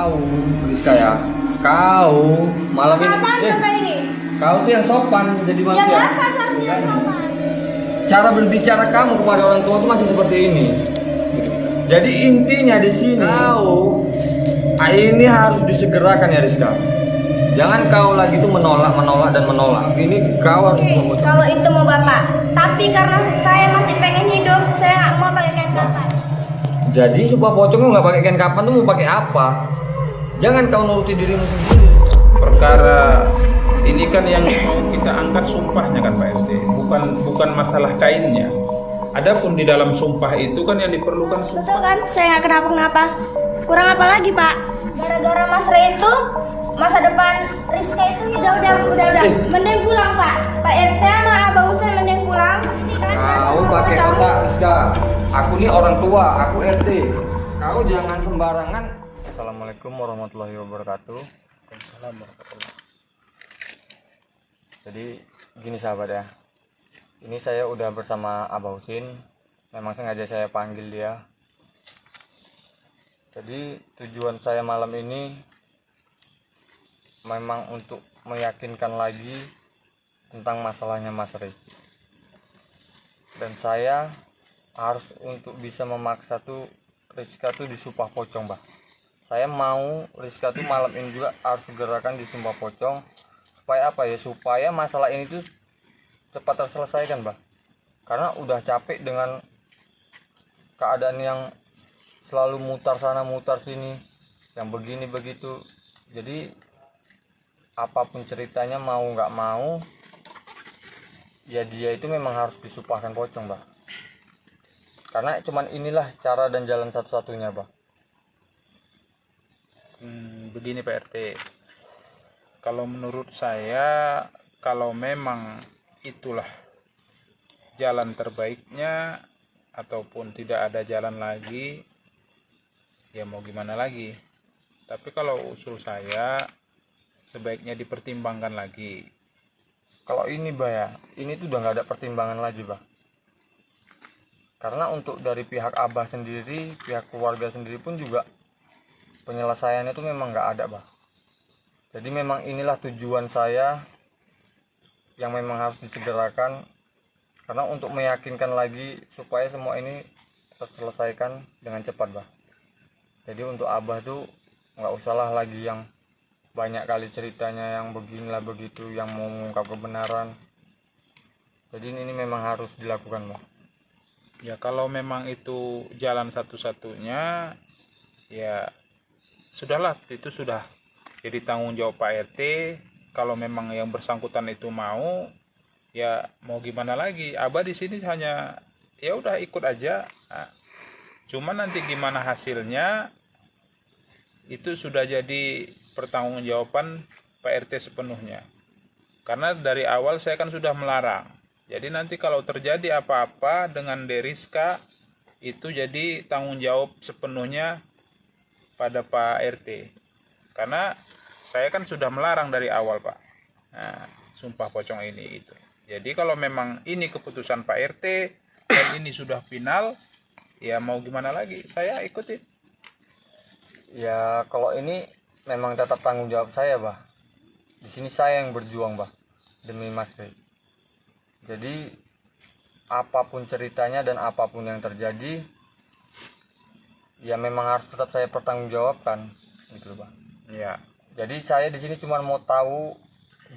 Kau, Rizka ya. Kau malam ini. Apaan Bapak ini? Kau tuh yang sopan jadi Ya manusia. nggak kasarnya sopan. Cara berbicara kamu kepada orang tua itu masih seperti ini. Jadi intinya di sini kau ini harus disegerakan ya Rizka. Jangan kau lagi tuh menolak dan menolak. Ini kau harus Oke, kalau itu mau Bapak. Tapi karena saya masih pengen hidup, saya nggak mau pakai kain kapan. Jadi supaya pocong lu nggak pakai kain kapan tuh mau pakai apa? Jangan kau nuruti dirimu sendiri. Perkara ini kan yang mau kita angkat sumpahnya kan Pak RT, bukan masalah kainnya. Adapun di dalam sumpah itu kan yang diperlukan Betul sumpah. kan? Saya nggak kenapa-kenapa. Kurang apa lagi Pak? Gara-gara Mas Ray itu masa depan Rizka itu udah. Mending pulang Pak. Pak RT sama Abah Husain mending pulang. Kau pakai otak Rizka. Aku nih orang tua, aku RT. Kau jangan sembarangan. Assalamualaikum warahmatullahi wabarakatuh. Jadi gini sahabat ya. Ini saya udah bersama Abah Husin. Memang sengaja saya panggil dia. Jadi tujuan saya malam ini memang untuk meyakinkan lagi tentang masalahnya Mas Ray. Dan saya harus untuk bisa memaksa tuh Rizka tuh disumpah pocong, Bah. Saya mau Rizka tuh malam ini juga harus segerakan disumpah pocong. Supaya apa ya? Supaya masalah ini tuh cepat terselesaikan, Bah. Karena udah capek dengan keadaan yang selalu mutar sana mutar sini, yang begini begitu. Jadi apapun ceritanya mau nggak mau ya dia itu memang harus disumpahkan pocong, Bah. Karena cuman inilah cara dan jalan satu-satunya, Bah. Begini Pak RT, kalau menurut saya, kalau memang itulah jalan terbaiknya ataupun tidak ada jalan lagi, ya mau gimana lagi. Tapi kalau usul saya, sebaiknya dipertimbangkan lagi. Kalau ini, Bah, ya ini tuh udah nggak ada pertimbangan lagi, Bah. Karena untuk dari pihak Abah sendiri, pihak keluarga sendiri pun juga penyelesaiannya itu memang nggak ada, Bah. Jadi memang inilah tujuan saya yang memang harus disegerakan, karena untuk meyakinkan lagi supaya semua ini terselesaikan dengan cepat, Bah. Jadi untuk Abah tuh nggak usahlah lagi yang banyak kali ceritanya yang beginilah begitu, yang mau mengungkap kebenaran. Jadi ini memang harus dilakukan, Bah. Ya kalau memang itu jalan satu-satunya, ya sudahlah, itu sudah jadi tanggung jawab Pak RT. Kalau memang yang bersangkutan itu mau, ya mau gimana lagi. Abah di sini hanya ya udah ikut aja. Nah, cuma nanti gimana hasilnya itu sudah jadi pertanggungjawaban Pak RT sepenuhnya. Karena dari awal saya kan sudah melarang. Jadi nanti kalau terjadi apa-apa dengan Deriska, itu jadi tanggung jawab sepenuhnya pada Pak RT. Karena saya kan sudah melarang dari awal, Pak. Nah, sumpah pocong ini itu. Jadi kalau memang ini keputusan Pak RT dan ini sudah final, ya mau gimana lagi? Saya ikutin. Ya kalau ini memang tetap tanggung jawab saya, Bah. Di sini saya yang berjuang, Bah, demi Mas Ray. Jadi apapun ceritanya dan apapun yang terjadi, ya memang harus tetap saya pertanggungjawabkan, gitu, Bah. Ya. Jadi saya di sini cuma mau tahu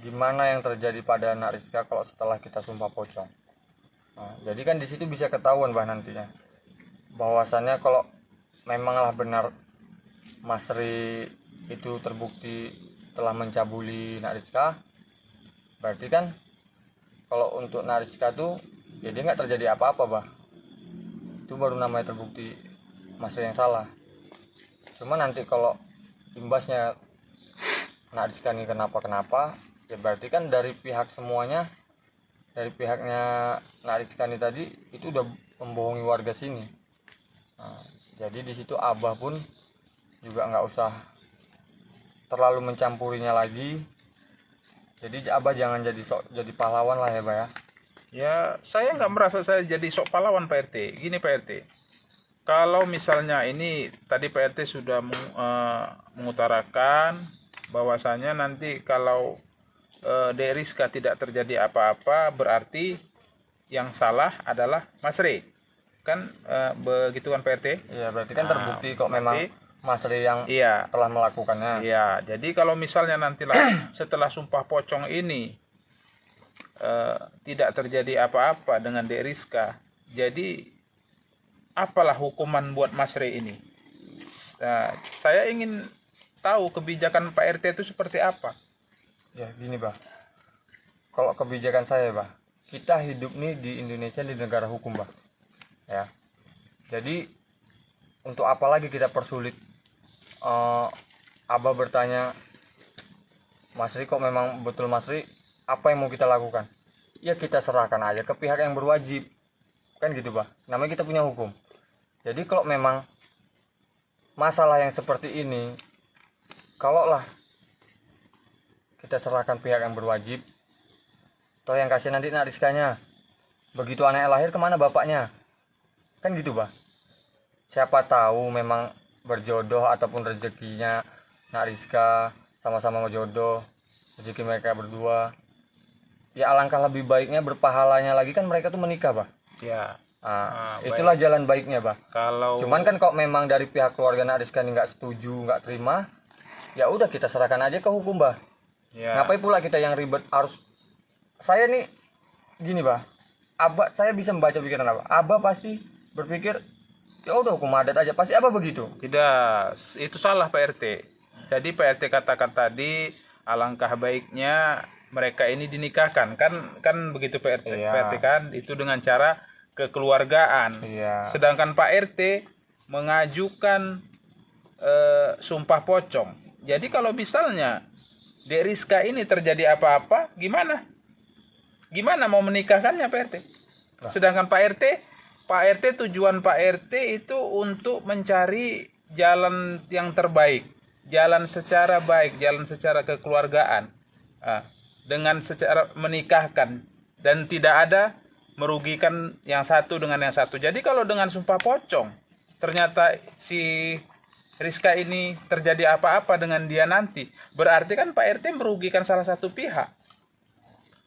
gimana yang terjadi pada anak Rizka kalau setelah kita sumpah pocong. Nah, jadi kan di situ bisa ketahuan, Bah, nantinya bahwasannya kalau memanglah benar Mas Ray itu terbukti telah mencabuli Nak Rizka, berarti kan kalau untuk Nak Rizka tuh ya dia nggak terjadi apa-apa, Bah. Itu baru namanya terbukti Mas Ray yang salah. Cuma nanti kalau imbasnya Nak Rizka ini kenapa-kenapa, ya berarti kan dari pihak semuanya, dari pihaknya Nak Rizka ini tadi itu udah membohongi warga sini. Nah, jadi di situ Abah pun juga nggak usah terlalu mencampurinya lagi. Jadi Abah jangan jadi pahlawan lah ya, Bah, ya. Ya, saya nggak merasa saya jadi sok pahlawan Pak RT. Gini Pak RT, kalau misalnya ini tadi Pak RT sudah mengutarakan bahwasanya nanti kalau Dek Rizka tidak terjadi apa-apa, berarti yang salah adalah Mas Rey. Kan begitu kan Pak RT? Iya, berarti kan terbukti kok memang Mas Rey yang Iya. telah melakukannya. Iya, jadi kalau misalnya nantilah setelah sumpah pocong ini tidak terjadi apa-apa dengan Dek Rizka, jadi apalah hukuman buat Mas Rey ini? Saya ingin tahu kebijakan Pak RT itu seperti apa. Ya gini bah, kalau kebijakan saya bah, kita hidup nih di Indonesia di negara hukum bah, ya. Jadi untuk apa lagi kita persulit? Abah bertanya, Mas Ri kok memang betul Mas Ri, apa yang mau kita lakukan? Ya kita serahkan aja ke pihak yang berwajib, kan gitu bah. Namanya kita punya hukum. Jadi kalau memang masalah yang seperti ini, kalaulah kita serahkan pihak yang berwajib, toh yang kasih nanti Nak Rizkanya, begitu anaknya lahir kemana bapaknya, kan gitu bah. Siapa tahu memang berjodoh ataupun rezekinya Nak Rizka sama-sama jodoh, rezeki mereka berdua, ya alangkah lebih baiknya, berpahalanya lagi kan mereka tuh menikah bah. Ya. Itulah jalan baiknya bah. Kalau Cuman kan kok memang dari pihak keluarga Nak Rizka ini nggak setuju, nggak terima, ya udah kita serahkan aja ke hukum bah. ya, Ngapain pula kita yang ribet harus. Saya nih gini bah, Abah, saya bisa membaca pikiran Abah. Abah pasti berpikir ya udah hukum adat aja, pasti Abah begitu. tidak, itu salah Pak RT. Jadi Pak RT katakan tadi alangkah baiknya mereka ini dinikahkan, kan begitu Pak RT. Iya. Pak RT kan itu dengan cara kekeluargaan. Iya. Sedangkan Pak RT mengajukan sumpah pocong. Jadi kalau misalnya Dek Rizka ini terjadi apa-apa, gimana? Gimana mau menikahkannya Pak RT? Sedangkan Pak RT tujuan Pak RT itu untuk mencari jalan yang terbaik, jalan secara baik, jalan secara kekeluargaan, dengan secara menikahkan dan tidak ada merugikan yang satu dengan yang satu. Jadi kalau dengan sumpah pocong ternyata si Rizka ini terjadi apa-apa dengan dia nanti, berarti kan Pak RT merugikan salah satu pihak.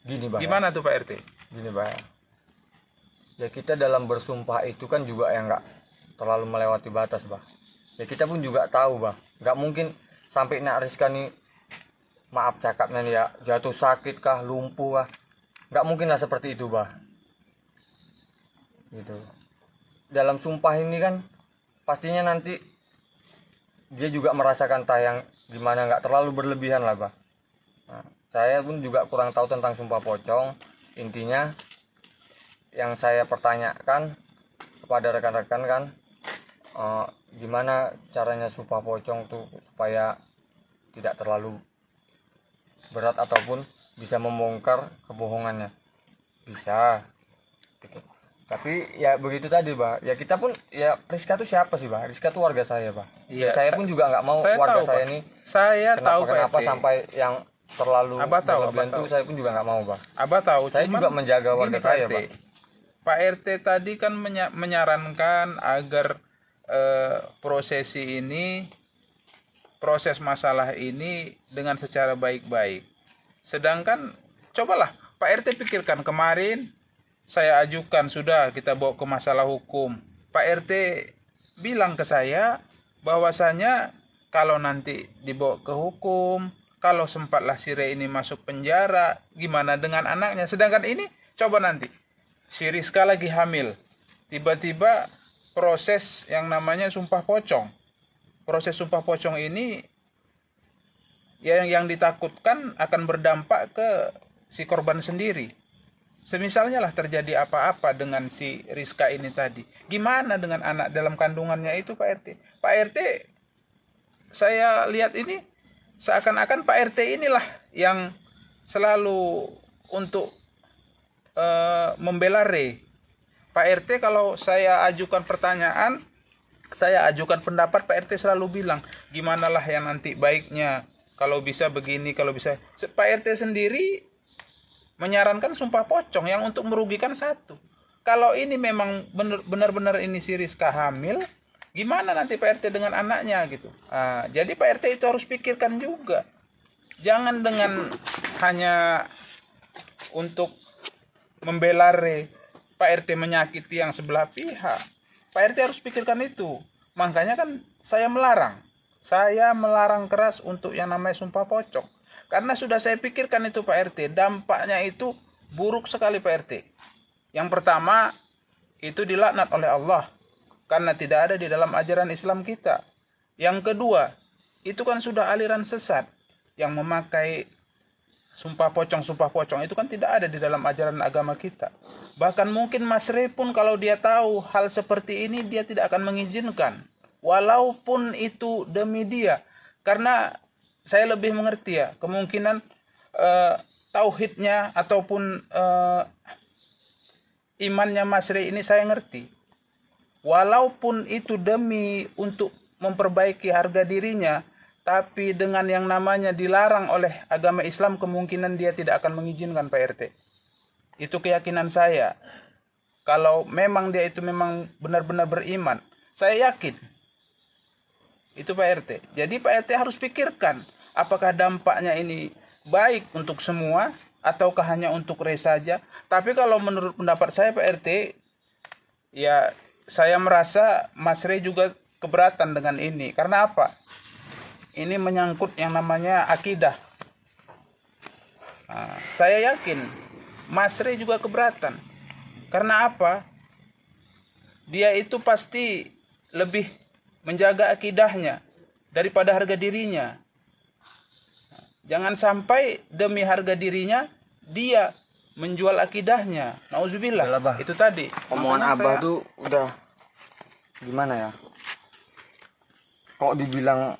Gini bah. Gimana tuh Pak RT? Gini bah. Ya kita dalam bersumpah itu kan juga yang nggak terlalu melewati batas bah. Ya kita pun juga tahu bah, nggak mungkin sampai Nak Rizka nih, maaf cakapnya nih ya, jatuh sakit kah, lumpuh kah, nggak mungkin lah seperti itu bah. Gitu. Dalam sumpah ini kan pastinya nanti dia juga merasakan tayang gimana, nggak terlalu berlebihan lah bah. Nah, saya pun juga kurang tahu tentang sumpah pocong. Intinya yang saya pertanyakan kepada rekan-rekan kan, gimana caranya sumpah pocong tuh supaya tidak terlalu berat ataupun bisa membongkar kebohongannya. Bisa gitu. Tapi ya begitu tadi bah, ya kita pun, ya Rizka tuh siapa sih bah? Rizka tuh warga saya bah. Iya, Saya pun juga nggak mau saya warga tahu, saya Pak. nih Saya tahu Pak kenapa RT. sampai yang terlalu Abah tahu, berlebihan Abah tuh tahu. saya pun juga nggak mau bah. Abah tahu. Saya cuman juga menjaga warga gini, Pak saya RT. bah. Pak RT tadi kan menyarankan agar proses masalah ini dengan secara baik-baik. Sedangkan cobalah Pak RT pikirkan, kemarin saya ajukan, sudah kita bawa ke masalah hukum. Pak RT bilang ke saya bahwasanya kalau nanti dibawa ke hukum, kalau sempatlah si Rey ini masuk penjara, gimana dengan anaknya? Sedangkan ini coba nanti si Rizka lagi hamil, tiba-tiba proses yang namanya sumpah pocong. Proses sumpah pocong ini yang ditakutkan akan berdampak ke si korban sendiri. Semisalnya lah terjadi apa-apa dengan si Rizka ini tadi, gimana dengan anak dalam kandungannya itu Pak RT? Pak RT, saya lihat ini seakan-akan Pak RT inilah yang selalu untuk membela Rey. Pak RT kalau saya ajukan pertanyaan, saya ajukan pendapat, Pak RT selalu bilang, gimana lah yang nanti baiknya, kalau bisa begini, kalau bisa. Pak RT sendiri menyarankan sumpah pocong yang untuk merugikan satu. kalau ini memang benar-benar ini si Rizka hamil, gimana nanti Pak RT dengan anaknya gitu. Jadi Pak RT itu harus pikirkan juga. Jangan dengan hanya untuk membela Pak RT menyakiti yang sebelah pihak. Pak RT harus pikirkan itu. Makanya kan saya melarang. Saya melarang keras untuk yang namanya sumpah pocong. Karena sudah saya pikirkan itu Pak RT, dampaknya itu buruk sekali Pak RT. Yang pertama, itu dilaknat oleh Allah karena tidak ada di dalam ajaran Islam kita. Yang kedua, itu kan sudah aliran sesat yang memakai sumpah pocong itu kan tidak ada di dalam ajaran agama kita. Bahkan mungkin Mas Rey pun kalau dia tahu hal seperti ini dia tidak akan mengizinkan. Walaupun itu demi dia. Karena saya lebih mengerti ya, kemungkinan tauhidnya ataupun imannya Mas Rey ini saya ngerti. Walaupun itu demi untuk memperbaiki harga dirinya, tapi dengan yang namanya dilarang oleh agama Islam, kemungkinan dia tidak akan mengizinkan Pak RT. Itu keyakinan saya. Kalau memang dia itu memang benar-benar beriman, saya yakin. Itu Pak RT. Jadi Pak RT harus pikirkan apakah dampaknya ini baik untuk semua ataukah hanya untuk Rey saja. Tapi kalau menurut pendapat saya Pak RT, ya saya merasa Mas Rey juga keberatan dengan ini. Karena apa? Ini menyangkut yang namanya akidah. Saya yakin Mas Rey juga keberatan. Karena apa? Dia itu pasti lebih menjaga akidahnya daripada harga dirinya. Jangan sampai demi harga dirinya dia menjual akidahnya. Nauzubillah. Itu tadi. Omongan Abah tuh udah gimana ya? Kok dibilang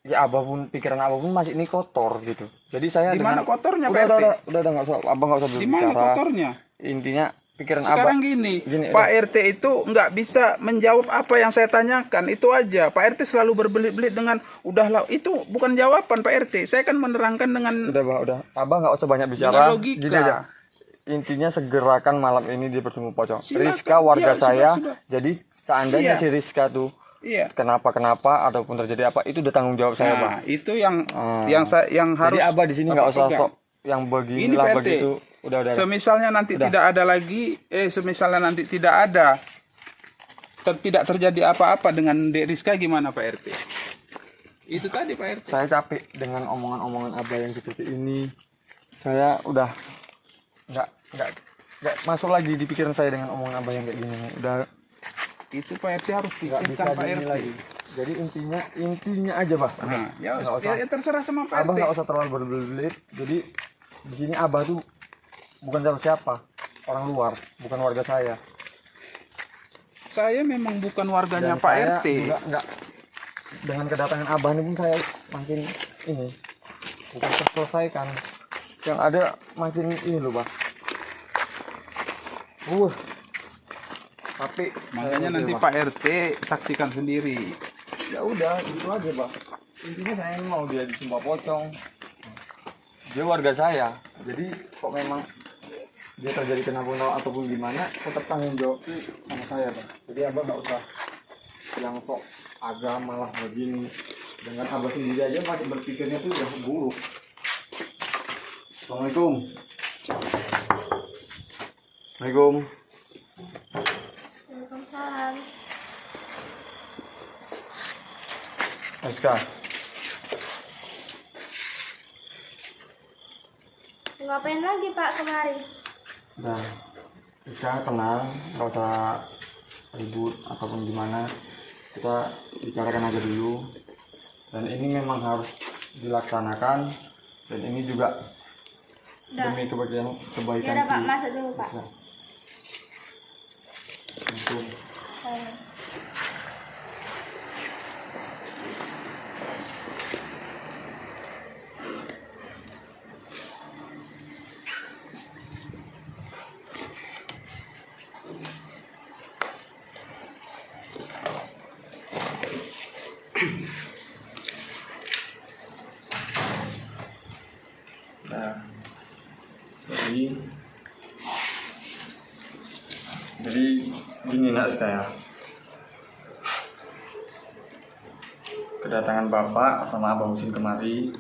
ya Abah pun pikiran Abah pun masih ini kotor gitu. Jadi saya di mana kotornya udah, Pak RT? Udah enggak usah Abah enggak usah berbicara. Di mana kotornya? Intinya pikiran Sekarang Abah gini Pak RT itu nggak bisa menjawab apa yang saya tanyakan, itu aja. Pak RT selalu berbelit-belit dengan udahlah, itu bukan jawaban Pak RT. Saya kan menerangkan dengan udah Abah nggak usah banyak bicara. dengan logika. Gini aja. Intinya segerakan malam ini di Pertemuan Pocong. Silakan. Rizka warga Iya, saya. sudah. Jadi seandainya Iya. si Rizka tuh kenapa ataupun terjadi apa, itu udah tanggung jawab saya, Bang. Itu yang harus. Jadi Abah di sini nggak usah pegang. sok yang Ini beginilah Pak RT. begitu. Udah. Semisalnya nanti tidak ada lagi, tidak terjadi apa-apa dengan Dek Rizka, gimana Pak RT? Itu tadi Pak RT. Saya capek dengan omongan-omongan Abah yang seperti ini. Saya udah nggak masuk lagi di pikiran saya dengan omongan Abah yang kayak gini. Udah. Itu Pak RT harus Nggak bisa pikirkan Pak gini RT. lagi. Jadi intinya aja, Bah. Ya terserah sama Pak Abah RT. nggak usah terlalu berbelit. Jadi di sini Abah tuh bukan siapa, orang luar, bukan warga saya. Saya memang bukan warganya Dan Pak saya RT. juga nggak, dengan kedatangan Abah ini pun saya makin ini bukan terselesaikan. Yang ada makin ini loh, Bah. Tapi Makanya nanti Pak RT saksikan sendiri. ya udah itu aja, Bah. Intinya saya mau dia di Sumpah Pocong. Dia warga saya. Jadi kok memang dia terjadi kenapa ataupun gimana, tetap tanggung jawab sama saya, Bang. Jadi Abah nggak usah yang kok agama lah begini. Dengan Abah sendiri aja masih berpikirnya tuh udah buruk. Assalamualaikum. Assalamualaikum. Waalaikumsalam. Rizka, Ngapain lagi Pak kemari? udah. Rizka tenang, nggak usah ribut ataupun gimana. Kita bicarakan aja dulu. Dan ini memang harus dilaksanakan. Dan ini juga demi kebaikan Ya udah Pak, masuk dulu Pak. Assalamualaikum. Nah, jadi Jadi gini nak saya, kedatangan bapak sama Abah Husin kemari,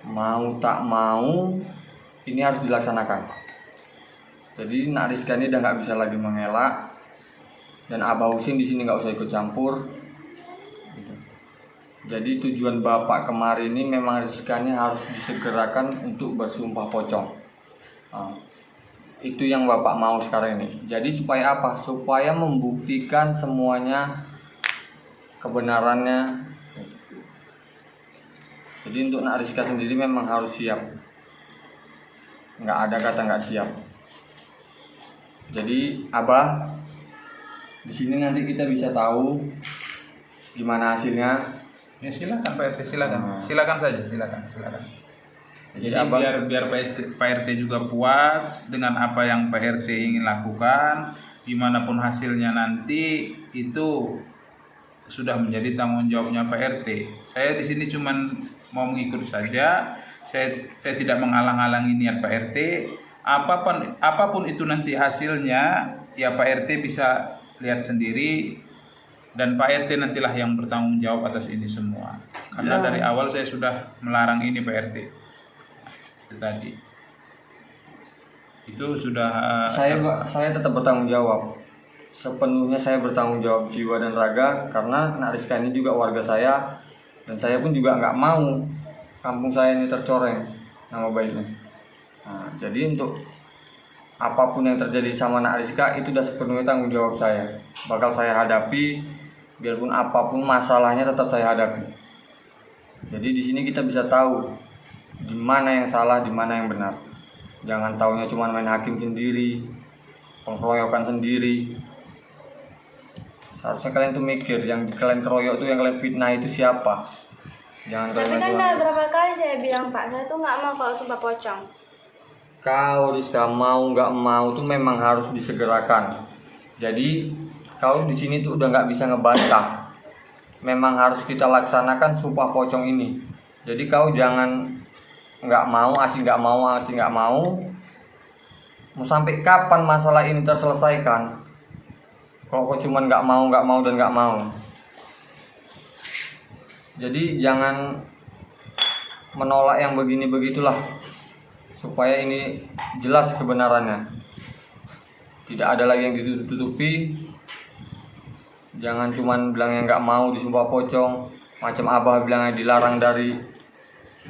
mau tak mau ini harus dilaksanakan. Jadi nak Rizka ini udah nggak bisa lagi mengelak, dan Abah Husin di sini nggak usah ikut campur. Jadi tujuan bapak kemarin ini memang Rizka ini harus disegerakan untuk bersumpah pocong. Nah, itu yang bapak mau sekarang ini. Jadi supaya apa? Supaya membuktikan semuanya kebenarannya. Jadi untuk nak Rizka sendiri memang harus siap. Nggak ada kata nggak siap. Jadi Abah, di sini nanti kita bisa tahu gimana hasilnya. Ya silakan Pak RT, silakan saja, silakan. Jadi Abah, biar Pak RT juga puas dengan apa yang Pak RT ingin lakukan, dimanapun hasilnya nanti itu sudah menjadi tanggung jawabnya Pak RT. Saya di sini cuman mau mengikut saja, saya tidak menghalang-halangi niat Pak RT. Apapun itu nanti hasilnya, ya Pak RT bisa lihat sendiri. Dan Pak RT nantilah yang bertanggung jawab atas ini semua. Karena dari awal saya sudah melarang ini Pak RT. Itu tadi. Itu sudah saya tetap bertanggung jawab. Sepenuhnya saya bertanggung jawab jiwa dan raga, karena nak Rizka ini juga warga saya, dan saya pun juga nggak mau kampung saya ini tercoreng nama baiknya. Nah, jadi untuk apapun yang terjadi sama nak Rizka itu udah sepenuhnya tanggung jawab saya. Bakal saya hadapi. Biarpun apapun masalahnya tetap saya hadapi. Jadi di sini kita bisa tahu di mana yang salah, di mana yang benar. Jangan taunya cuma main hakim sendiri, pengeroyokan sendiri. Seharusnya kalian tuh mikir, yang kalian keroyok tuh, yang kalian fitnah itu siapa. Jangan Tapi kalian kan udah berapa kali saya bilang Pak, saya tuh nggak mau kalau sumpah pocong. Kau Rizka mau nggak mau tuh memang harus disegerakan. Jadi kau di sini tuh udah nggak bisa ngebantah. Memang harus kita laksanakan sumpah pocong ini. Jadi kau jangan nggak mau, asing nggak mau. Mau sampai kapan masalah ini terselesaikan? Kalau kau cuman nggak mau dan nggak mau. Jadi jangan menolak yang begini begitulah. Supaya ini jelas kebenarannya. Tidak ada lagi yang ditutupi. Jangan cuman bilang yang nggak mau disumpah pocong, macam Abah bilangnya dilarang dari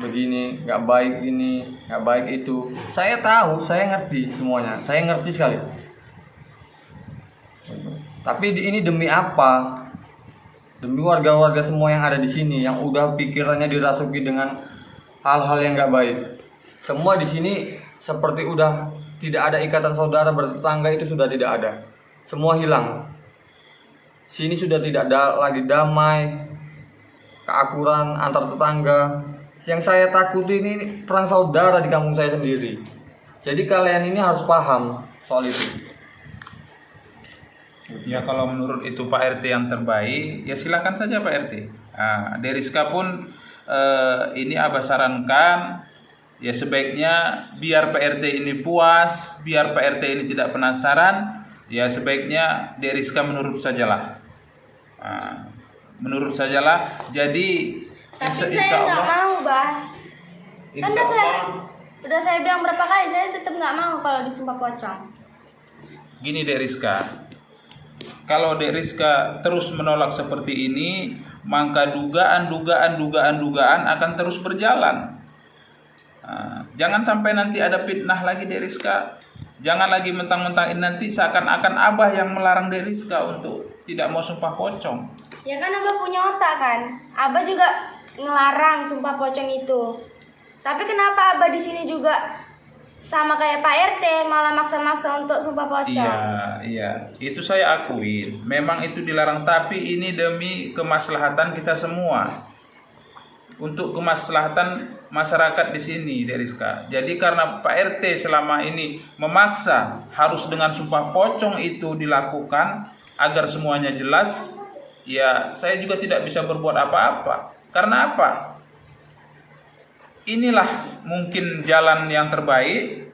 begini, nggak baik ini, nggak baik itu. Saya tahu, saya ngerti semuanya, saya ngerti sekali. Tapi ini demi apa? Demi warga-warga semua yang ada di sini, yang udah pikirannya dirasuki dengan hal-hal yang nggak baik. Semua di sini seperti udah tidak ada ikatan saudara bertetangga, itu sudah tidak ada. Semua hilang. Sini sudah tidak ada lagi damai, keakuran antar tetangga. Yang saya takuti ini perang saudara di kampung saya sendiri. Jadi kalian ini harus paham soal itu. Ya kalau menurut itu Pak RT yang terbaik, ya silakan saja Pak RT. Nah, Deriska pun ini Abah sarankan, ya sebaiknya biar Pak RT ini puas, biar Pak RT ini tidak penasaran, ya sebaiknya Deriska menurut sajalah. Nah, menurut sajalah. Jadi Tapi saya nggak mau, Bah. Kan udah saya bilang berapa kali, saya tetap nggak mau kalau disumpah pocong. Gini Deriska, kalau Deriska terus menolak seperti ini, maka dugaan akan terus berjalan. Nah, jangan sampai nanti ada fitnah lagi Deriska. Jangan lagi mentang-mentangin nanti seakan-akan Abah yang melarang Deriska untuk tidak mau sumpah pocong. Ya kan Abah punya otak kan. Abah juga ngelarang sumpah pocong itu. Tapi kenapa Abah di sini juga sama kayak Pak RT malah maksa-maksa untuk sumpah pocong? Iya, itu saya akuin. Memang itu dilarang, tapi ini demi kemaslahatan kita semua. Untuk kemaslahatan masyarakat di sini, Deriska. Jadi karena Pak RT selama ini memaksa harus dengan sumpah pocong itu dilakukan agar semuanya jelas, ya saya juga tidak bisa berbuat apa-apa. Karena apa? Inilah mungkin jalan yang terbaik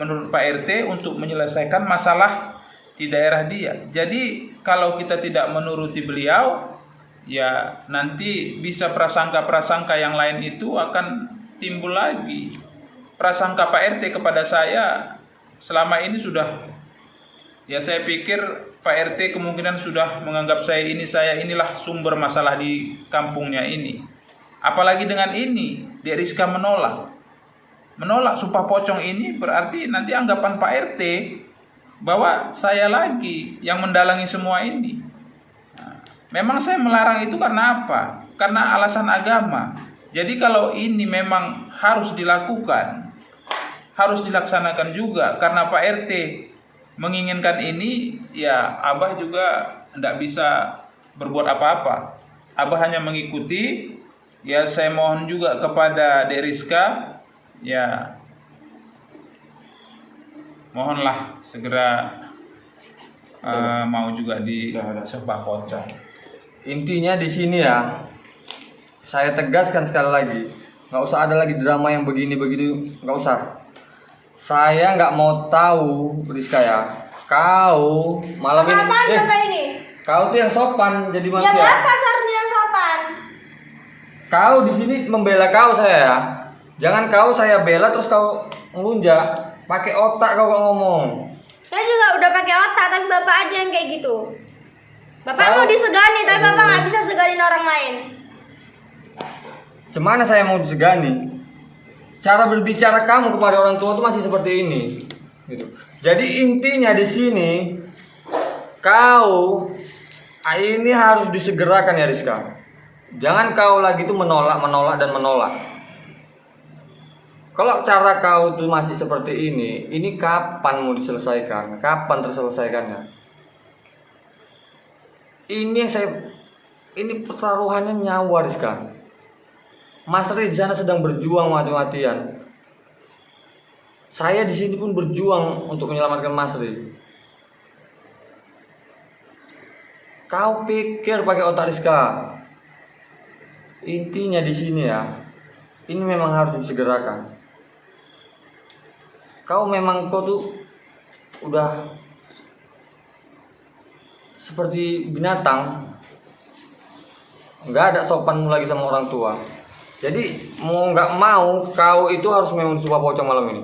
menurut Pak RT untuk menyelesaikan masalah di daerah dia. Jadi kalau kita tidak menuruti beliau, ya nanti bisa prasangka-prasangka yang lain itu akan timbul lagi. Prasangka Pak RT kepada saya selama ini sudah, ya saya pikir Pak RT kemungkinan sudah menganggap saya inilah sumber masalah di kampungnya ini. Apalagi dengan ini, Dek Rizka menolak sumpah pocong ini, berarti nanti anggapan Pak RT bahwa saya lagi yang mendalangi semua ini. Nah, memang saya melarang itu karena apa? Karena alasan agama. Jadi kalau ini memang harus dilakukan, harus dilaksanakan juga, karena Pak RT menginginkan ini, ya Abah juga tidak bisa berbuat apa-apa. Abah hanya mengikuti. Ya saya mohon juga kepada Dek Rizka, ya mohonlah segera mau juga di sumpah pocong. Intinya di sini ya, saya tegaskan sekali lagi, nggak usah ada lagi drama yang begini begitu, nggak usah. Saya nggak mau tahu, Rizka ya, kau malam ini, Apaan Bapak ini? kau tuh yang sopan jadi Ya manusia. Bapak seharusnya yang sopan. Kau di sini membela kau saya ya. Jangan kau saya bela terus kau ngelunjak. Pakai otak kau kalau ngomong. Saya juga udah pakai otak, tapi Bapak aja yang kayak gitu. Bapak Tahu. mau disegani, tapi Bapak nggak bisa seganin orang lain. Cemana saya mau disegani? Cara berbicara kamu kepada orang tua itu masih seperti ini. Gitu. Jadi intinya di sini kau ini harus disegerakan ya Rizka. Jangan kau lagi tuh menolak dan menolak. Kalau cara kau tuh masih seperti ini kapan mau diselesaikan? Kapan terselesaikannya? Ini pertaruhannya nyawa Rizka. Mas Ri di sana sedang berjuang mati-matian. Saya di sini pun berjuang untuk menyelamatkan Mas Ri. Kau pikir pakai otak Rizka. Intinya di sini ya, ini memang harus disegerakan. Kau tuh udah seperti binatang, nggak ada sopanmu lagi sama orang tua. Jadi mau nggak mau kau itu harus memang disumpah pocong malam ini.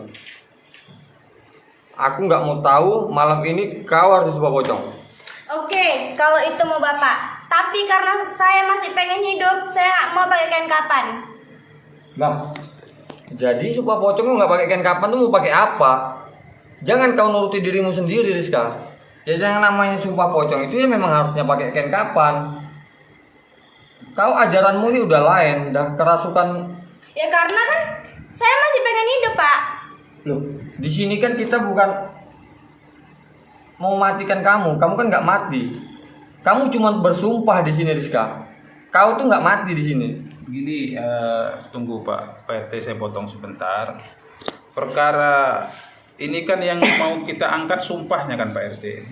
Aku nggak mau tahu malam ini kau harus disumpah pocong. Oke, kalau itu mau Bapak. Tapi karena saya masih pengen hidup, saya nggak mau pakai kain kapan. Nah, jadi sumpah pocong lu nggak pakai kain kapan tuh mau pakai apa? Jangan kau nuruti dirimu sendiri Rizka. Ya jangan namanya sumpah pocong itu ya memang harusnya pakai kain kapan. Kau ajaranmu ini udah lain, udah kerasukan. Ya karena kan saya masih pengen hidup Pak. Loh, di sini kan kita bukan mau matikan kamu kan nggak mati. Kamu cuma bersumpah di sini Rizka. Kau tuh nggak mati di sini. Begini, tunggu Pak RT, saya potong sebentar. Perkara ini kan yang mau kita angkat sumpahnya kan Pak RT,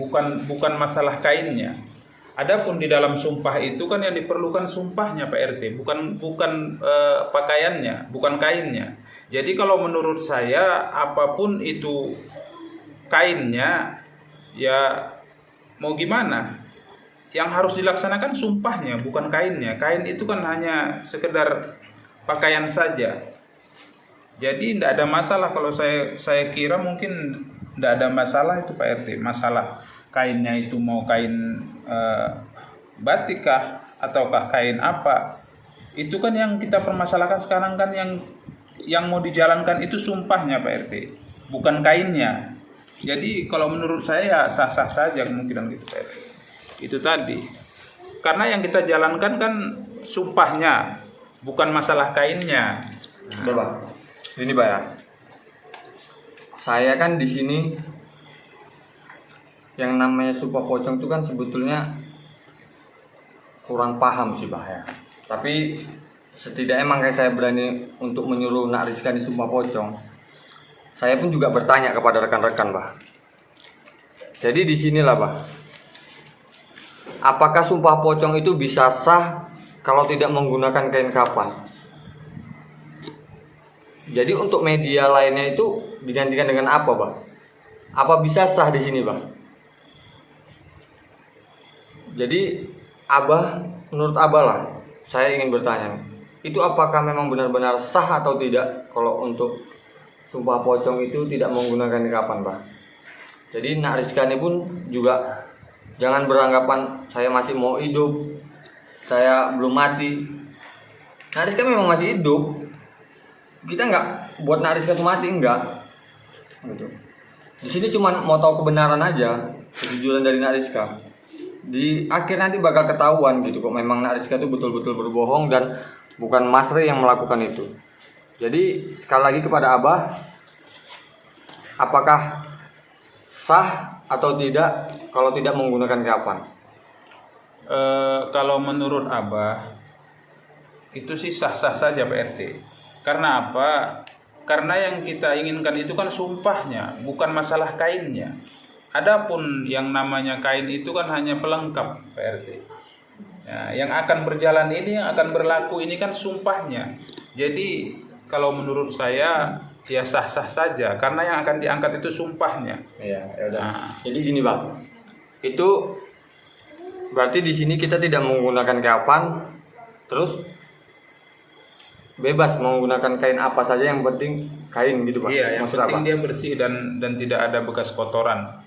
bukan masalah kainnya. Adapun di dalam sumpah itu kan yang diperlukan sumpahnya Pak RT, bukan pakaiannya, bukan kainnya. Jadi kalau menurut saya apapun itu kainnya, ya mau gimana? Yang harus dilaksanakan sumpahnya, bukan kainnya. Kain itu kan hanya sekedar pakaian saja. Jadi tidak ada masalah. Kalau saya kira mungkin tidak ada masalah itu Pak RT. Masalah kainnya itu mau kain batik kah ataukah kain apa? Itu kan yang kita permasalahkan sekarang kan yang mau dijalankan itu sumpahnya Pak RT, bukan kainnya. Jadi kalau menurut saya ya sah-sah saja kemungkinan gitu Pak RT. Itu tadi. Karena yang kita jalankan kan sumpahnya, bukan masalah kainnya. Udah Pak. Ini Pak ya. Saya kan di sini yang namanya sumpah pocong itu kan sebetulnya kurang paham sih Pak ya. Tapi setidaknya makanya saya berani untuk menyuruh Nak Rizka di sumpah pocong. Saya pun juga bertanya kepada rekan-rekan Pak. Jadi di sinilah Pak. Apakah sumpah pocong itu bisa sah kalau tidak menggunakan kain kapan? Jadi untuk media lainnya itu digantikan dengan apa, Bang? Apa bisa sah di sini, Bang? Jadi Abah, menurut Abah lah, saya ingin bertanya, itu apakah memang benar-benar sah atau tidak kalau untuk sumpah pocong itu tidak menggunakan nikapan, Bang? Jadi Nak Rizka ini pun juga jangan beranggapan saya masih mau hidup, saya belum mati. Nak Rizka memang masih hidup. Kita nggak buat Nak Rizka itu mati, enggak. Gitu. Di sini cuma mau tahu kebenaran aja, kejujuran dari Nak Rizka. Di akhir nanti bakal ketahuan gitu kok memang Nak Rizka itu betul-betul berbohong dan bukan Mas Rey yang melakukan itu. Jadi sekali lagi kepada Abah, apakah sah atau tidak kalau tidak menggunakan nikapan? Kalau menurut Abah itu sih sah-sah saja Pak RT. Karena apa? Karena yang kita inginkan itu kan sumpahnya, bukan masalah kainnya. Adapun yang namanya kain itu kan hanya pelengkap Pak RT. Ya, yang akan berjalan ini, yang akan berlaku ini kan sumpahnya. Jadi kalau menurut saya ya sah-sah saja, karena yang akan diangkat itu sumpahnya. Iya, ya udah. Nah. Jadi gini, Bang. Itu berarti di sini kita tidak menggunakan kapan, terus bebas menggunakan kain apa saja, yang penting kain gitu, Pak. Iya, yang Maksud penting apa? dia bersih dan tidak ada bekas kotoran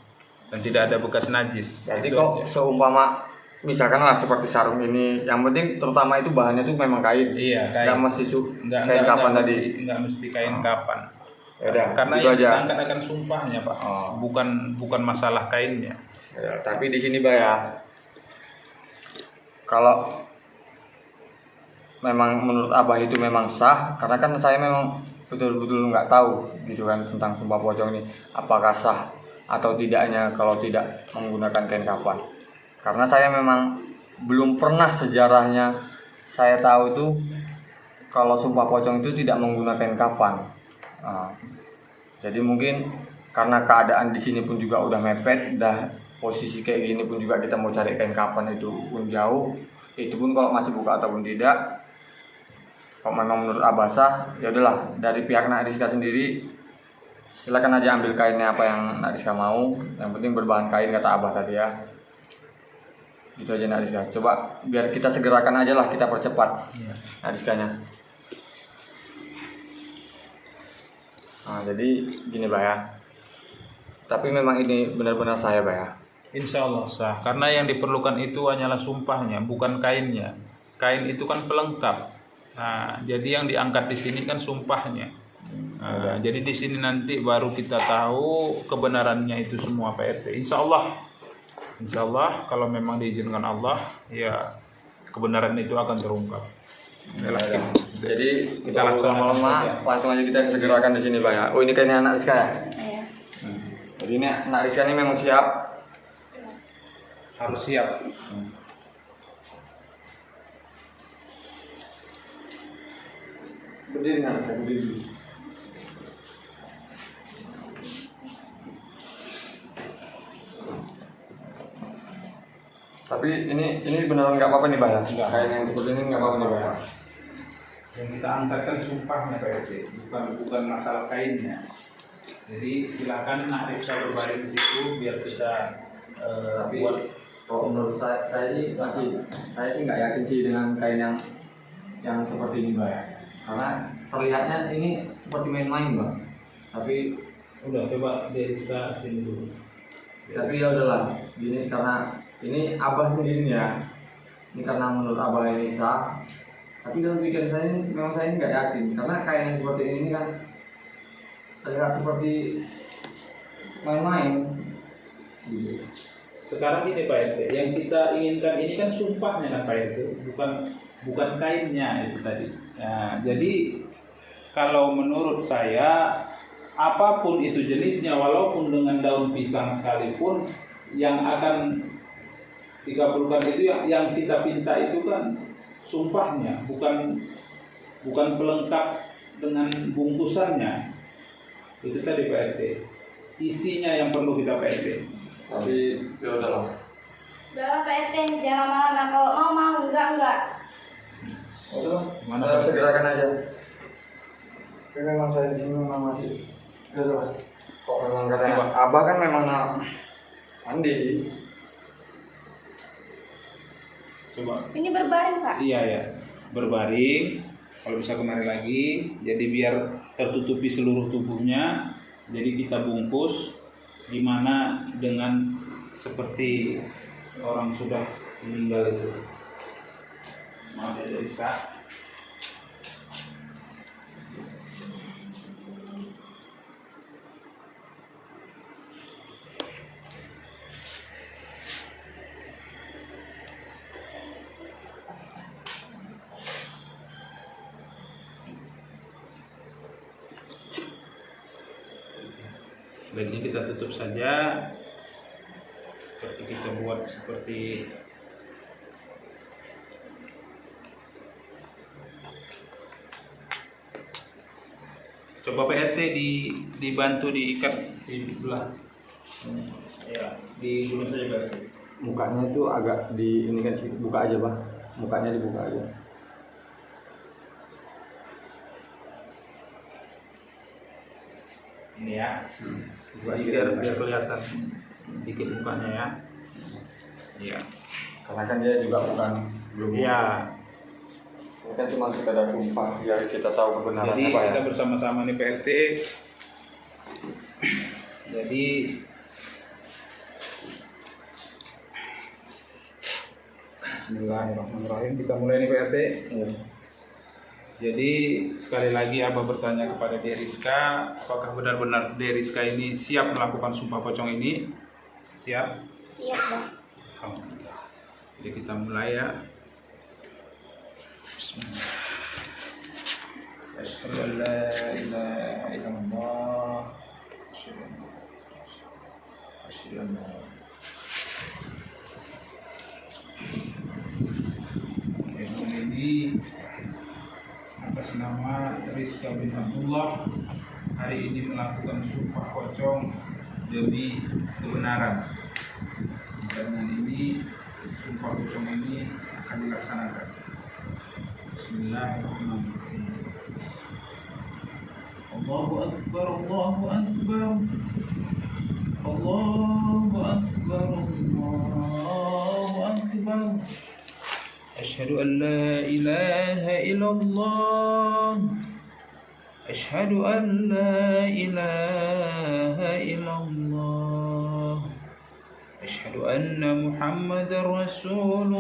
dan tidak ada bekas najis. Jadi Itu kok aja. seumpama misalkan lah seperti sarung ini, yang penting terutama itu bahannya itu memang kain. Iya, kain. Nggak mesti Nggak kapan tadi. nggak mesti kain kapan. Ya udah, Karena gitu yang aja. kita angkat akan sumpahnya Pak, Oh. bukan masalah kainnya. Ya, tapi di sini, Pak, ya. Kalau memang menurut Abah itu memang sah, karena kan saya memang betul-betul nggak tahu gitu kan tentang sumpah pocong ini, apakah sah atau tidaknya kalau tidak menggunakan kain kafan. Karena saya memang belum pernah sejarahnya saya tahu itu kalau sumpah pocong itu tidak menggunakan kafan. Nah, jadi mungkin karena keadaan di sini pun juga udah mepet, udah posisi kayak gini pun juga kita mau cari kain kafan itu pun jauh. Itu pun kalau masih buka ataupun tidak. Kalau memang menurut Abah sah, ya udahlah, dari pihak Nak Rizka sendiri silakan aja ambil kainnya apa yang Nak Rizka mau. Yang penting berbahan kain kata Abah tadi ya. Gitu aja Nak Rizka. Coba biar kita segerakan aja lah, kita percepat Nak Rizkanya. Nah, jadi gini, Pak, ya. Tapi memang ini benar-benar saya, Pak, ya. Insya Allah sah, karena yang diperlukan itu hanyalah sumpahnya, bukan kainnya. Kain itu kan pelengkap. Nah, jadi yang diangkat di sini kan sumpahnya. Nah, jadi di sini nanti baru kita tahu kebenarannya itu semua Pak RT. Insya Allah kalau memang diizinkan Allah, ya kebenaran itu akan terungkap. Jadi Kita kita laksanakan lama-lama saja. langsung aja kita segerakan di sini, Pak, ya. Oh, ini kainnya Nak Rizka ya. Iya. Jadi ini Nak Rizka ini memang siap. Harus siap. Berdiri Nak Rizka, berdiri. Tapi ini beneran nggak apa-apa nih, Pak, ya. Nggak. Kain yang seperti ini nggak apa-apa nih, Pak, ya. Yang kita angkat kan sumpahnya Pak RT, bukan masalah kainnya. Jadi silakan Nak Rizka berbaring di situ biar kita Tapi buat. kalau menurut saya sih saya sih nggak yakin sih dengan kain yang seperti ini, Pak, ya. Karena terlihatnya ini seperti main-main, Bang. Tapi Udah coba dari Rizka sini dulu. ya udahlah. Gini, karena ini Abah sendiri nih ya. Ini karena menurut Abah ini sah. Tapi dalam pikiran saya memang saya nggak yakin, karena kain yang seperti ini kan terlihat seperti main-main. Gitu. Sekarang ini Pak RT, yang kita inginkan ini kan sumpahnya Pak RT, bukan kainnya itu tadi. Nah, jadi kalau menurut saya apapun itu jenisnya, walaupun dengan daun pisang sekalipun, yang akan dikabulkan itu yang kita pinta itu kan sumpahnya, bukan pelengkap dengan bungkusannya. Itu tadi Pak RT. Isinya yang perlu kita Pak RT. Tapi ya udahlah. Udahlah Pak RT, jangan lama-lama. Kalau mau enggak. Udah, Mana, kita Pak? segerakan aja. Tapi memang saya di sini memang masih jelas. Kok memang katanya Coba. Abah kan memang mandi sih. Coba. Ini berbaring Pak. Iya ya, berbaring. Kalau bisa kemari lagi, jadi biar tertutupi seluruh tubuhnya. Jadi kita bungkus, gimana dengan seperti orang sudah meninggal itu. Maaf ya Rizka. Baiknya kita tutup saja, seperti kita buat seperti coba PRT dibantu diikat di belah, ya digulung saja PRT. Mukanya itu agak di ini kan sih, buka aja Bah. Mukanya dibuka aja. Ini ya, biar kelihatan dikit mukanya ya. Iya. Karena kan dia juga bukan belum. Iya. Ini kan cuma sekedar tumpah biar kita tahu kebenarannya Jadi Pak ya. kita bersama-sama nih PRT. Jadi Bismillahirrahmanirrahim, kita mulai nih PRT. Iya. Jadi sekali lagi Abah bertanya kepada Deriska, apakah benar-benar Deriska ini siap melakukan sumpah pocong ini? Siap? Siap Pak. Alhamdulillah. Jadi kita mulai ya. Bismillah. Asyhadu an la ilaha illallah. Asyhadu an la ini atas nama Rizka bin Abdullah hari ini melakukan sumpah pocong demi kebenaran. Dan ini sumpah pocong ini akan dilaksanakan. Bismillahirrahmanirrahim. Allahu Akbar, Allahu Akbar, Allahu Akbar, Allahu Akbar. Asyhadu an la ilaha illallah. Asyhadu an la ilaha illallah. Asyhadu anna Muhammadar Rasulullah.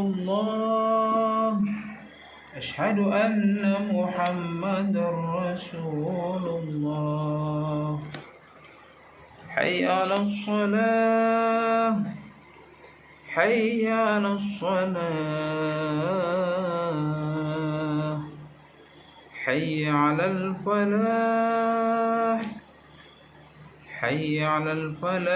Asyhadu anna Muhammadar Rasulullah. Hayya 'alas shalah. حي على الصلاة حي على الفلاح حي على الفلاح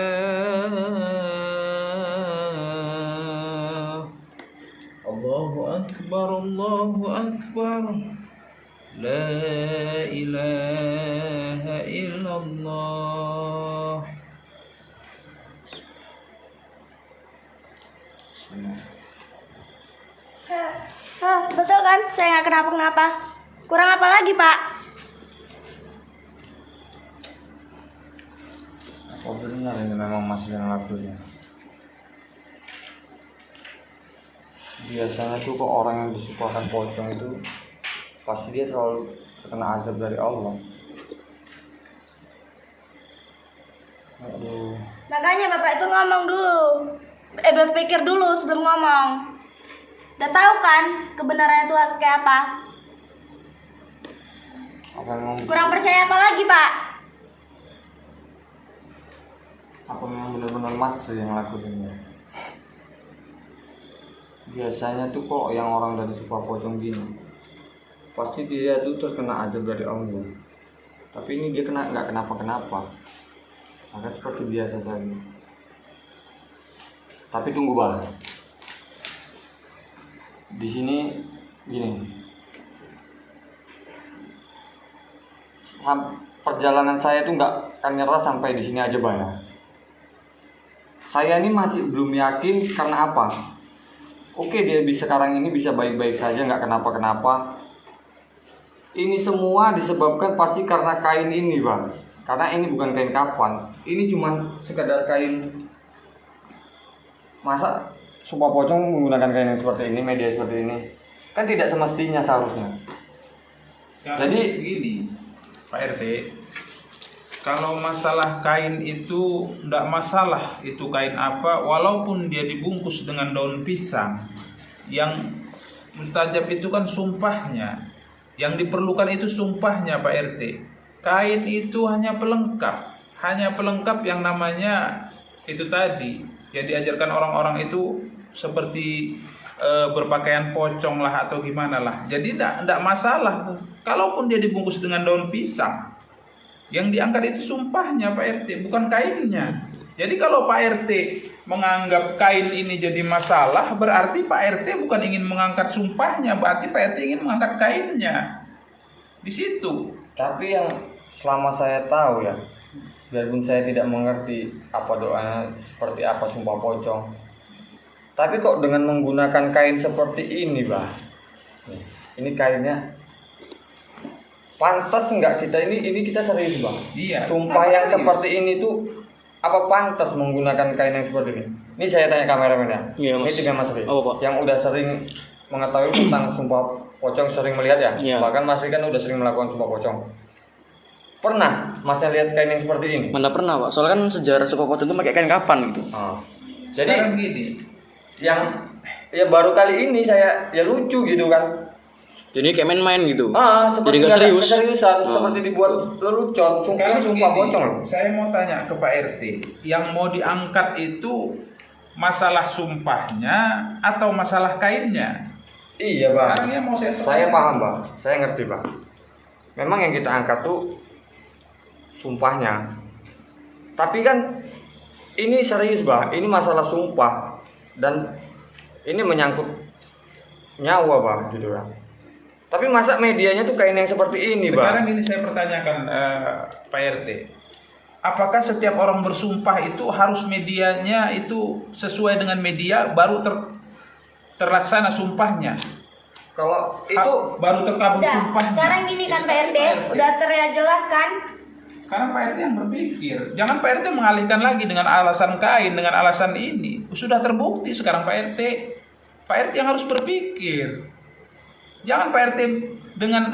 الله أكبر الله أكبر لا إله إلا الله. Betul kan? Saya nggak kenapa-kenapa. Kurang apa lagi Pak? Apa benar ini memang masih yang lakunya? Biasanya tuh kok orang yang disumpahkan pocong itu pasti dia selalu terkena azab dari Allah. Aduh. Makanya Bapak itu ngomong dulu. Berpikir dulu sebelum ngomong. Udah tahu kan kebenarannya itu kayak apa? Apa memang Kurang percaya apa lagi Pak? apa memang benar-benar Mas yang lakuin ya? Biasanya tuh kok yang orang dari sumpah pocong gini pasti dia tuh terkena azab dari Allah. Tapi ini dia nggak kenapa-kenapa. Maka seperti biasa saja. Tapi tunggu Bah. Di sini gini. Perjalanan saya tuh nggak akan nyerah sampai di sini aja Bah ya. Saya ini masih belum yakin karena apa? Oke dia sekarang ini bisa baik-baik saja nggak kenapa-kenapa. ini semua disebabkan pasti karena kain ini, Bang. Karena ini bukan kain kafan. Ini cuma sekedar kain. Masa Sumpah Pocong menggunakan kain yang seperti ini, media seperti ini? Kan tidak semestinya seharusnya. Jadi begini, Pak RT, kalau masalah kain itu tidak masalah itu kain apa, walaupun dia dibungkus dengan daun pisang. Yang mustajab itu kan sumpahnya. Yang diperlukan itu sumpahnya, Pak RT. Kain itu hanya pelengkap yang namanya itu tadi. Yang diajarkan orang-orang itu seperti berpakaian pocong lah atau gimana lah. Jadi tidak masalah. Kalaupun dia dibungkus dengan daun pisang, yang diangkat itu sumpahnya, Pak RT, bukan kainnya. Jadi kalau Pak RT menganggap kain ini jadi masalah, berarti Pak RT bukan ingin mengangkat sumpahnya, berarti Pak RT ingin mengangkat kainnya. Di situ. Tapi yang selama saya tahu ya, biarpun saya tidak mengerti apa doanya seperti apa Sumpah Pocong, tapi kok dengan menggunakan kain seperti ini, Bah. Ini kainnya pantas enggak kita ini kita serius, Bang? Iya. Sumpah yang serius seperti ini tuh apa pantas menggunakan kain yang seperti ini? Ini saya tanya kameramen ya. Iya, Mas. Ini 3 Mas Ri. Apa, Pak? Yang udah sering mengetahui tentang Sumpah Pocong, sering melihat ya. Iya. Bahkan Mas Ri kan udah sering melakukan Sumpah Pocong. Pernah Masnya lihat kain yang seperti ini? Mana pernah, Pak? Soalnya kan sejarah Sumpah Pocong itu pakai kain kapan gitu. Oh. Sekarang Jadi gini, yang ya baru kali ini saya ya lucu gitu kan. Jadi kayak main-main gitu. Seperti Jadi nggak nggak ada serius. keseriusan, Oh. seperti dibuat lelucon. Ini Sumpah begini, Pocong loh. saya mau tanya ke Pak RT, yang mau diangkat itu masalah sumpahnya atau masalah kainnya? Iya, Bang. Sekarang ya mau Saya paham, Bang. Saya ngerti, Bang. Memang yang kita angkat tuh sumpahnya. Tapi kan ini serius, Bang. Ini masalah sumpah dan ini menyangkut nyawa, Bang, gitu kan. Tapi masa medianya tuh kain yang seperti ini, Sekarang Bang? ini saya pertanyakan Pak RT, apakah setiap orang bersumpah itu harus medianya itu sesuai dengan media baru terlaksana sumpahnya? Kalau itu Baru terkabul Udah, sumpahnya. sekarang gini kan Itu Pak RT, udah terlihat jelas kan? Sekarang Pak RT yang berpikir. Jangan Pak RT mengalihkan lagi dengan alasan kain, dengan alasan ini. Sudah terbukti sekarang Pak RT. Pak RT yang harus berpikir. Jangan Pak RT dengan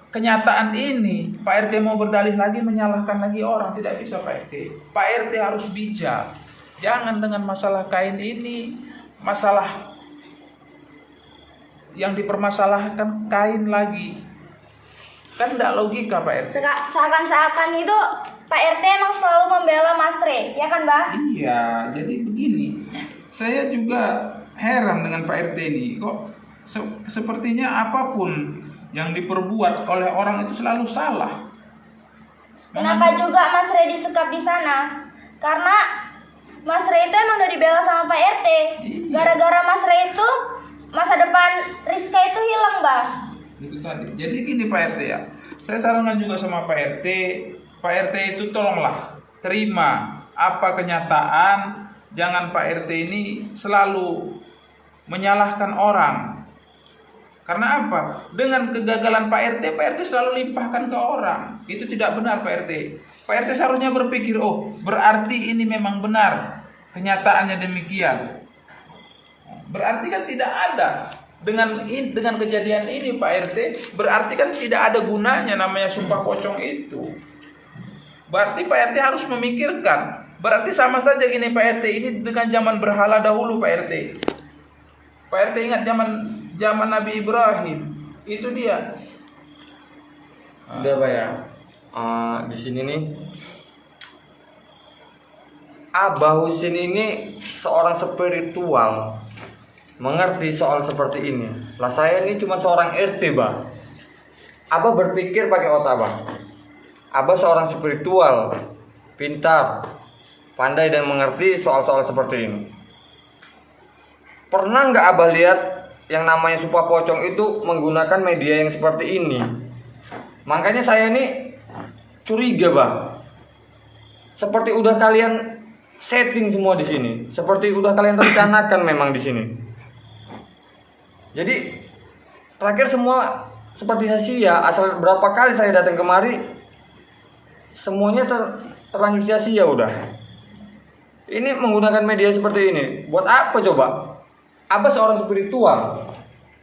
kenyataan ini, Pak RT mau berdalih lagi, menyalahkan lagi orang. Tidak bisa Pak RT. Pak RT harus bijak. Jangan dengan masalah kain ini, masalah yang dipermasalahkan kain lagi. Kan tidak logika Pak RT. Seakan-seakan itu Pak RT emang selalu membela Mas Re, ya kan, Bah? Iya, jadi begini. Saya juga heran dengan Pak RT ini. Kok sepertinya apapun yang diperbuat oleh orang itu selalu salah. Kenapa juga Mas Re disekap di sana? Karena Mas Re itu emang udah dibela sama Pak RT. Iya. Gara-gara Mas Re itu masa depan Rizka itu hilang, Bah. Itu tadi. Jadi gini Pak RT ya. Saya sarankan juga sama Pak RT. Pak RT itu tolonglah terima apa kenyataan. Jangan Pak RT ini selalu menyalahkan orang. Karena apa? Dengan kegagalan Pak RT selalu limpahkan ke orang. Itu tidak benar Pak RT. Pak RT seharusnya berpikir, oh berarti ini memang benar. Kenyataannya demikian. Berarti kan tidak ada. Dengan kejadian ini Pak RT, berarti kan tidak ada gunanya namanya Sumpah Pocong itu. Berarti Pak RT harus memikirkan. Berarti sama saja gini Pak RT ini dengan zaman berhala dahulu Pak RT. Pak RT ingat zaman Nabi Ibrahim, itu dia. udah, Pak ya. Di sini nih Abah Husin ini seorang spiritual, mengerti soal seperti ini. Lah saya ini cuma seorang RT, Bang. Abah berpikir pakai otak, Bang. Abah seorang spiritual, pintar, pandai dan mengerti soal-soal seperti ini. Pernah nggak Abah lihat yang namanya Sumpah Pocong itu menggunakan media yang seperti ini? Makanya saya ini curiga, Bang. Seperti udah kalian setting semua di sini, seperti udah kalian rencanakan memang di sini. Jadi terakhir semua seperti sia-sia. Asal berapa kali saya datang kemari, semuanya terlanjur sia-sia udah. Ini menggunakan media seperti ini, buat apa coba? Abah seorang spiritual,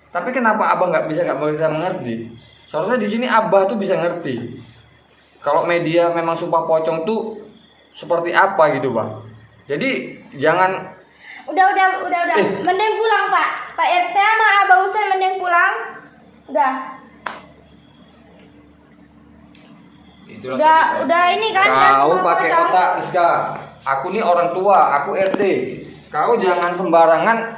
tapi kenapa Abah nggak bisa mengerti? Seharusnya di sini Abah tuh bisa ngerti. Kalau media memang sumpah pocong tuh seperti apa gitu, Bang. Jadi jangan. Udah. Mending pulang, Pak. Pak RT sama Abah Husain mending pulang. Udah. Udah ini kan. Kau udah pakai pocong. otak, Rizka. Aku nih orang tua, aku RT. Kau jangan sembarangan